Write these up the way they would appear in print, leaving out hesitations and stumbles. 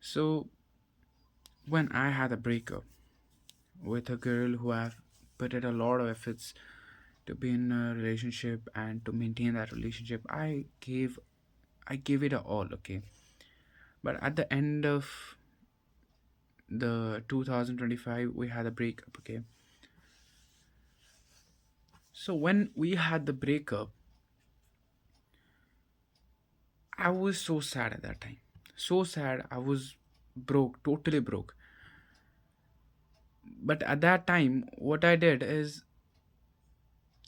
So when I had a breakup with a girl who I've put in a lot of efforts to be in a relationship and to maintain that relationship, I gave it a all, okay. But at the end of the 2025, we had a breakup, okay. So when we had the breakup, I was so sad at that time. So sad. I was broke, totally broke. But at that time, what I did is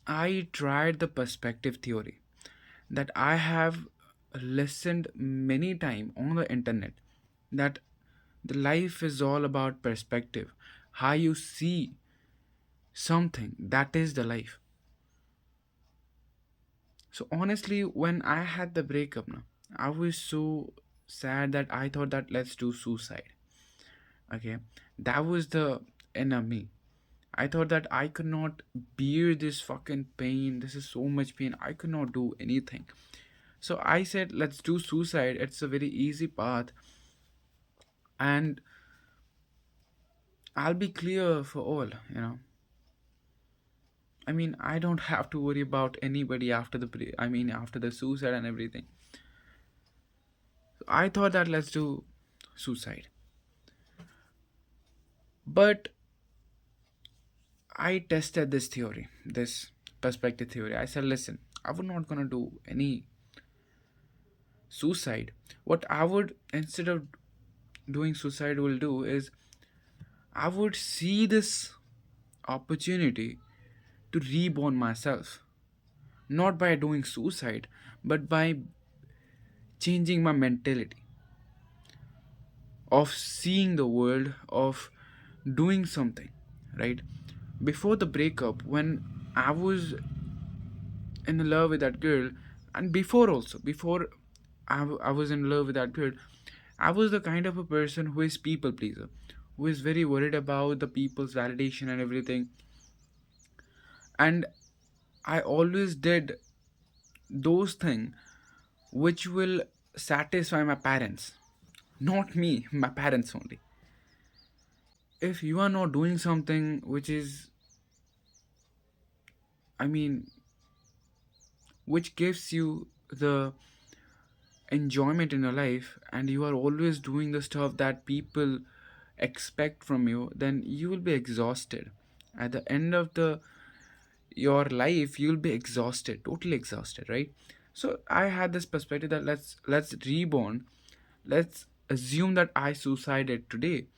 I tried the perspective theory that I have listened many times on the internet, that the life is all about perspective. How you see something, that is the life. So honestly, when I had the breakup now, I was so sad that I thought that let's do suicide. Okay. That was the enemy. I thought that I could not bear this fucking pain. This is so much pain. I could not do anything. So I said, let's do suicide. It's a very easy path, and I'll be clear for all. I mean, I don't have to worry about anybody after after the suicide and everything. So I thought that let's do suicide. But I tested this theory, this perspective theory. I said, listen, I would not gonna do any suicide. What I would, instead of doing suicide, will do is I would see this opportunity to reborn myself, not by doing suicide, but by changing my mentality of seeing the world, of doing something, right? Before the breakup, when I was in love with that girl, and before also, before I was in love with that girl, I was the kind of a person who is people pleaser, who is very worried about the people's validation and everything. And I always did those things which will satisfy my parents, not me, my parents only. If you are not doing something which is, I mean, which gives you the enjoyment in your life, and you are always doing the stuff that people expect from you, then you will be exhausted. At the end of the your life, you'll be exhausted, totally exhausted, right? So I had this perspective that let's reborn. Let's assume that I suicided today.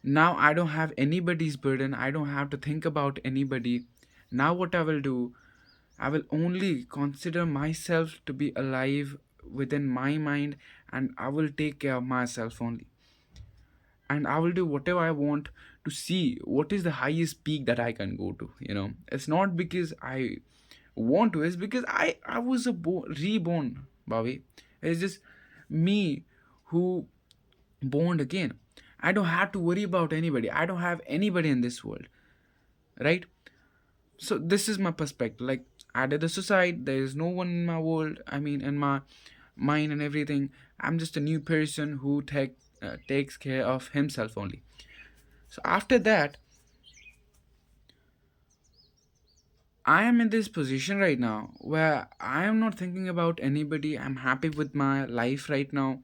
Now I don't have anybody's burden. I don't have to think about anybody. Now what I will do, I will only consider myself to be alive within my mind, and I will take care of myself only. And I will do whatever I want to see what is the highest peak that I can go to. It's not because I want to, it's because I was reborn, Bobby. It's just me who born again. I don't have to worry about anybody. I don't have anybody in this world, right? So this is my perspective. Like, I did the suicide. There is no one in my world. I mean, in my mind and everything. I'm just a new person who takes care of himself only. So after that, I am in this position right now where I am not thinking about anybody. I'm happy with my life right now.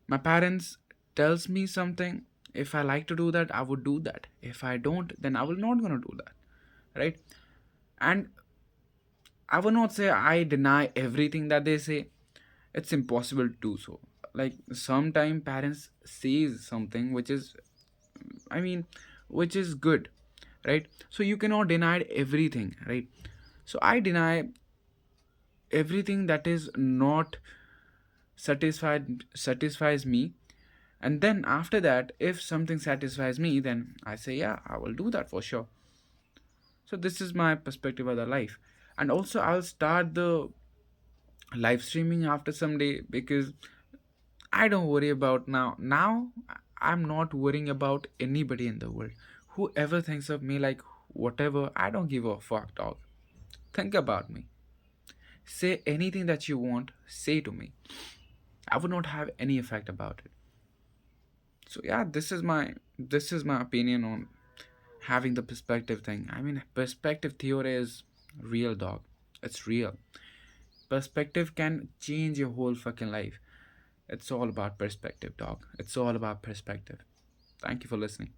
My parents tells me something. If I like to do that, I would do that. If I don't, then I will not gonna do that, right? And I will not say I deny everything that they say. It's impossible to do so. Like, sometimes parents says something which is, I mean, which is good, right? So you cannot deny everything, right? So I deny everything that is not satisfies me, and then after that, if something satisfies me, then I say, yeah, I will do that for sure. So this is my perspective of the life. And also, I'll start the live streaming after some day, because I don't worry about now. I'm not worrying about anybody in the world. Whoever thinks of me, like, whatever, I don't give a fuck, dog. Think about me. Say anything that you want, say to me. I would not have any effect about it. So yeah, this is my opinion on having the perspective thing. I mean, perspective theory is real, dog. It's real. Perspective can change your whole fucking life. It's all about perspective, dog. It's all about perspective. Thank you for listening.